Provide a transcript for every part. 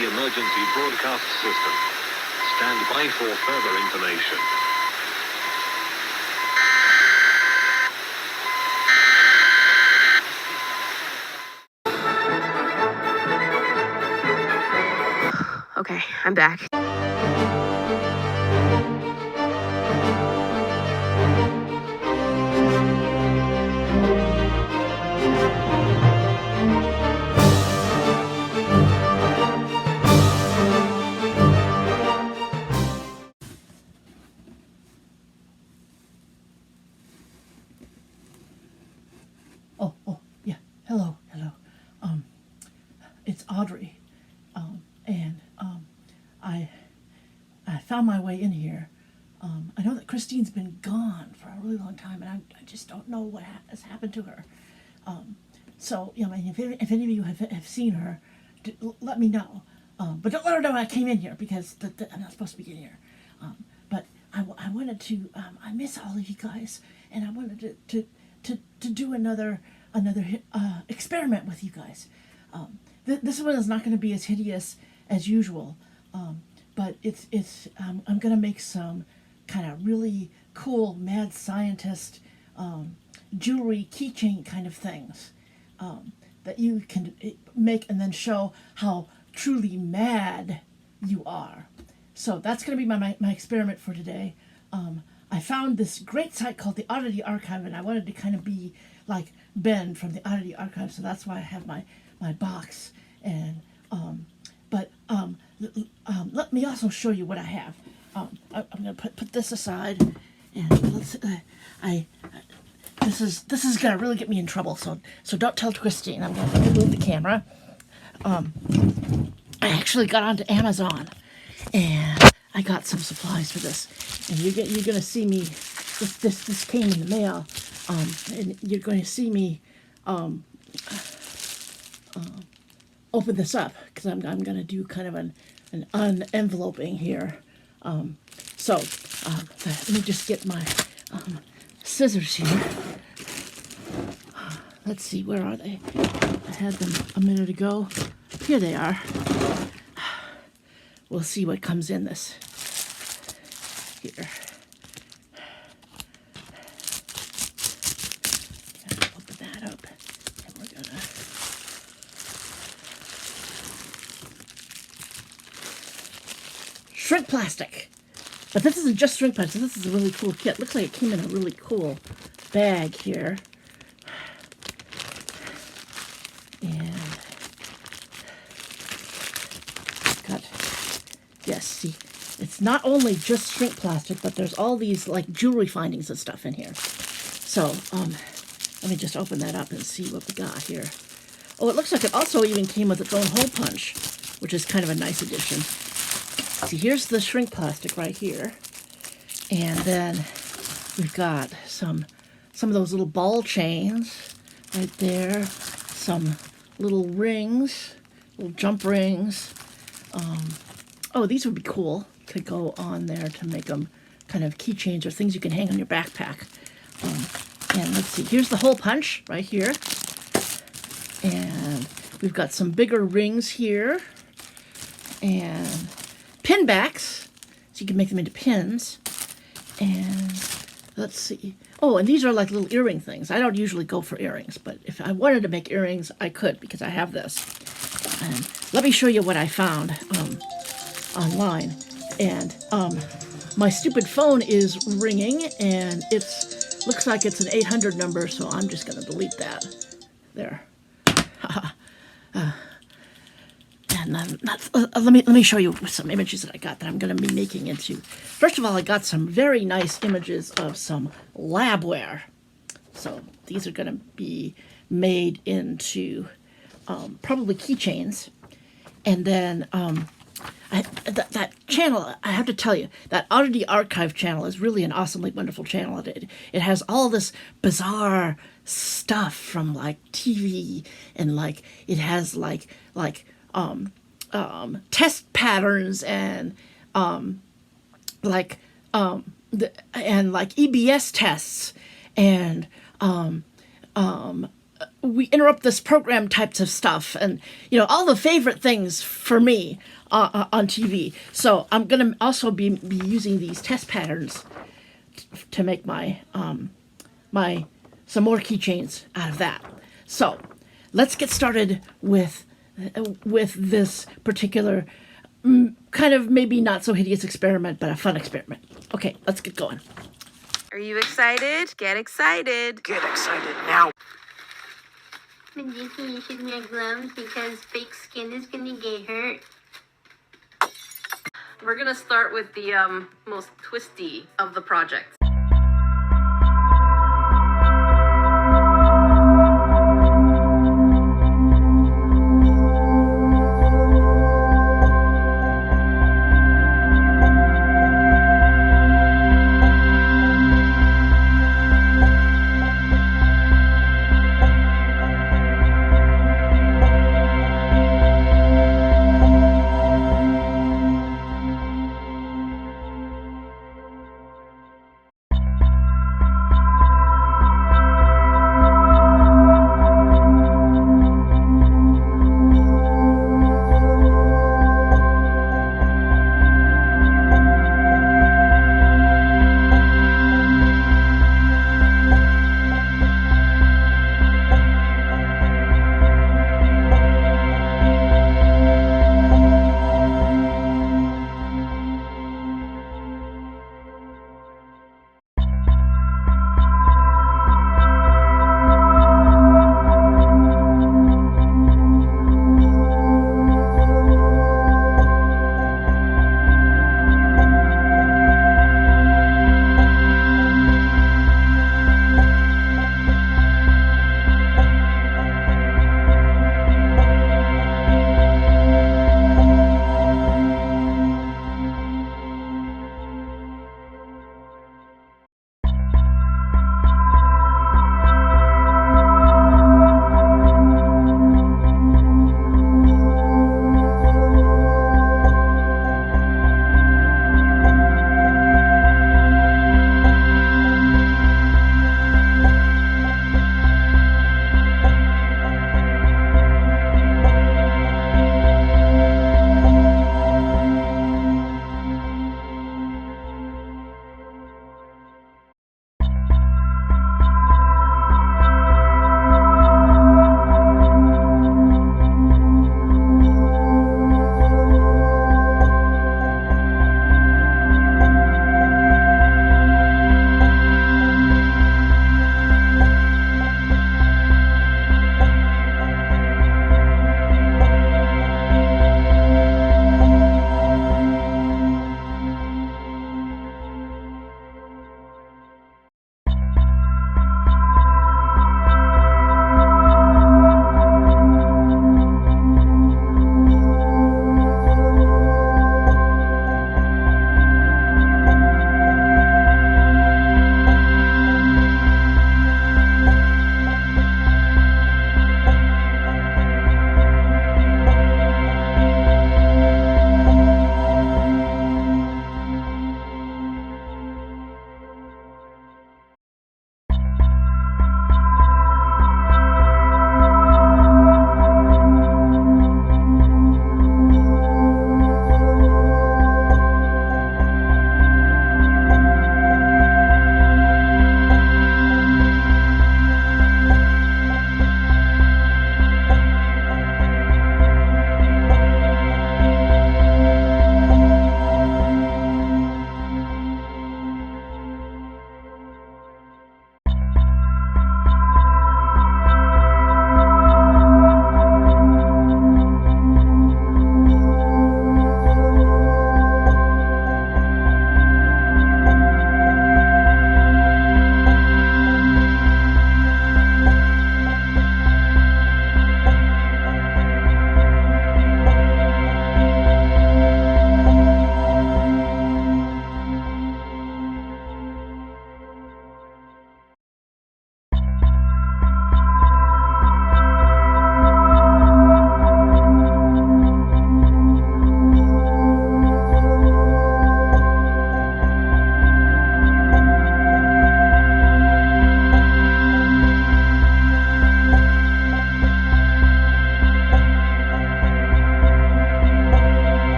the emergency broadcast system. Stand by for further information. Okay, I'm back. Oh, yeah. Hello. It's Audrey. I found my way in here. I know that Christine's been gone for a really long time, and I just don't know what has happened to her. So, you know, if any of you have seen her, let me know. But don't let her know I came in here, because I'm not supposed to be in here. But I wanted to, I miss all of you guys, and I wanted to do another experiment with you guys. This one is not going to be as hideous as usual, but I'm going to make some kind of really cool mad scientist jewelry keychain kind of things that you can make and then show how truly mad you are. So that's going to be my experiment for today. I found this great site called the Oddity Archive, and I wanted to kind of be like Ben from the Oddity Archive, so that's why I have my box. And let me also show you what I have. I'm going to put this aside, and let's. This is going to really get me in trouble. So don't tell Christine. I'm going to move the camera. I actually got onto Amazon, and I got some supplies for this. And you're going to see me. This came in the mail, and you're going to see me open this up, because I'm going to do kind of an unenveloping here. Let me just get my scissors here. Let's see, where are they? I had them a minute ago. Here they are. We'll see what comes in this. Here. Open that up. And we're going to... Shrink plastic. But this isn't just shrink plastic. This is a really cool kit. Looks like it came in a really cool bag here. And got, yes, see, it's not only just shrink plastic, but there's all these like jewelry findings and stuff in here. So, let me just open that up and see what we got here. Oh, it looks like it also even came with its own hole punch, which is kind of a nice addition. See, here's the shrink plastic right here. And then we've got some of those little ball chains right there. Some little rings, little jump rings. Oh, these would be cool. Could go on there to make them kind of keychains or things you can hang on your backpack. And let's see, here's the hole punch right here. And we've got some bigger rings here. And pin backs, so you can make them into pins. And let's see. Oh, and these are like little earring things. I don't usually go for earrings, but if I wanted to make earrings, I could, because I have this. And let me show you what I found online. And my stupid phone is ringing, and looks like it's an 800 number, so I'm just going to delete that. There. And then let me show you some images that I got that I'm going to be making into. First of all, I got some very nice images of some labware. So these are going to be made into probably keychains. And then that channel, I have to tell you, that Oddity Archive channel is really an awesomely wonderful channel. It has all this bizarre stuff from like TV, and like it has like test patterns and EBS tests and we interrupt this program types of stuff, and all the favorite things for me on TV. So I'm gonna also be using these test patterns to make my some more keychains out of that. So let's get started with this particular kind of maybe not so hideous experiment, but a fun experiment. Okay, let's get going. Are you excited? Get excited. Get excited now. Majiki, you should wear gloves because fake skin is gonna get hurt. We're gonna start with the most twisty of the projects.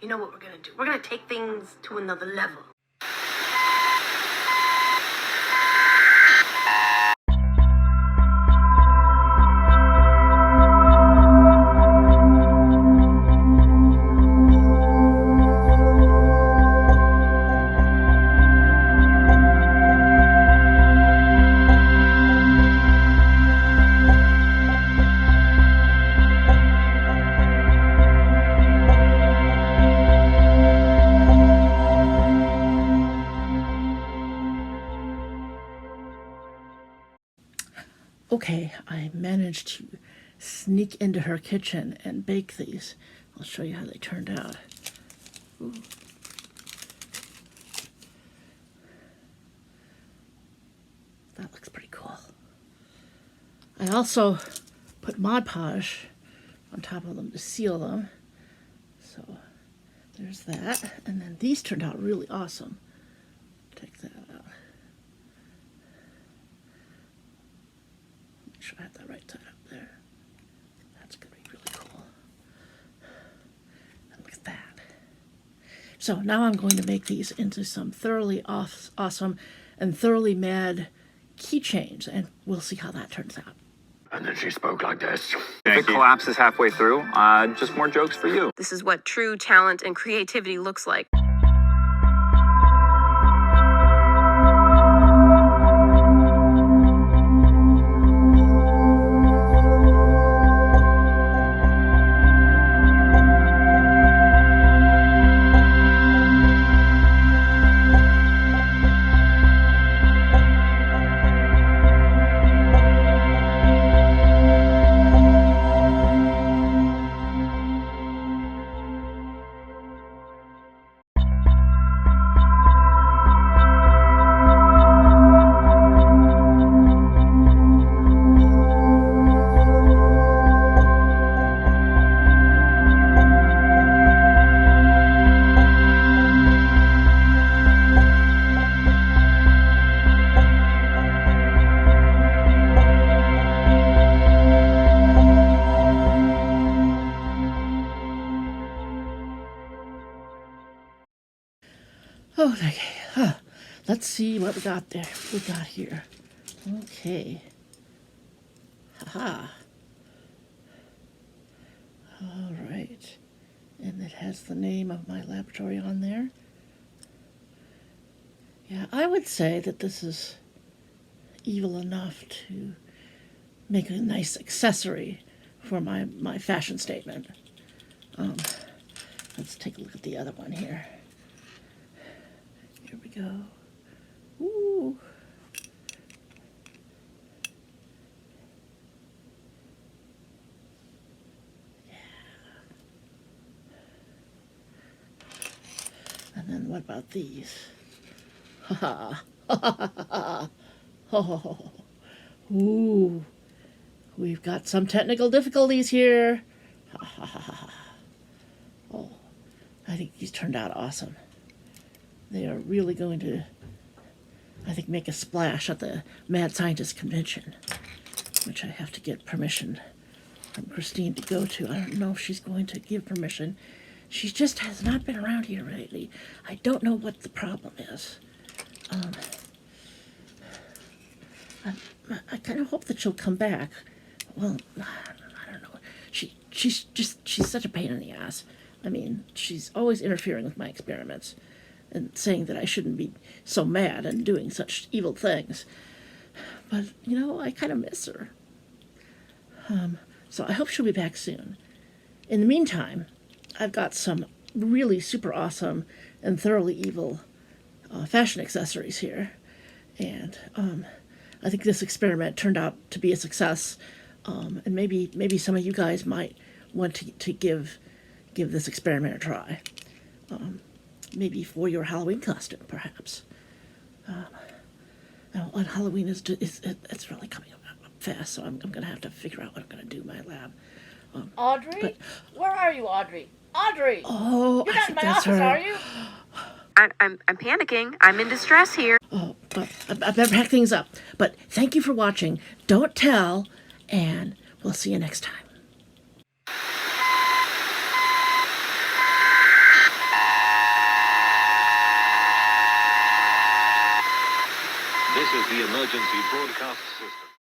You know what we're gonna do? We're gonna take things to another level. Okay, I managed to sneak into her kitchen and bake these. I'll show you how they turned out. Ooh. That looks pretty cool. I also put Mod Podge on top of them to seal them. So there's that. And then these turned out really awesome. Take that out. Make sure I have that right side up there. That's going to be really cool. And look at that. So now I'm going to make these into some thoroughly awesome and thoroughly mad keychains, and we'll see how that turns out. And then she spoke like this. If it collapses halfway through, just more jokes for you. This is what true talent and creativity looks like. Okay, let's see what we got there. We got here. Okay. Haha. All right. And it has the name of my laboratory on there. Yeah, I would say that this is evil enough to make a nice accessory for my fashion statement. Let's take a look at the other one here. Here we go. Ooh. Yeah. And then what about these? Ha ha. Ha ha ha. Ooh. We've got some technical difficulties here. Ha ha ha ha. Oh, I think these turned out awesome. They are really going to, I think, make a splash at the Mad Scientist Convention, which I have to get permission from Christine to go to. I don't know if she's going to give permission. She just has not been around here lately. I don't know what the problem is. I kind of hope that she'll come back. Well, I don't know. She's such a pain in the ass. I mean, she's always interfering with my experiments and saying that I shouldn't be so mad and doing such evil things. But, you know, I kind of miss her. So I hope she'll be back soon. In the meantime, I've got some really super awesome and thoroughly evil fashion accessories here. And I think this experiment turned out to be a success. And maybe some of you guys might want to give this experiment a try. Maybe for your Halloween costume, perhaps. Now, on Halloween it's really coming up fast, so I'm going to have to figure out what I'm going to do in my lab. Audrey? Where are you, Audrey? Audrey! Oh, You're I not in think my that's office, her. are you? I'm panicking. I'm in distress here. Oh, but I better pack things up. But thank you for watching. Don't tell, and we'll see you next time. This is the emergency broadcast system.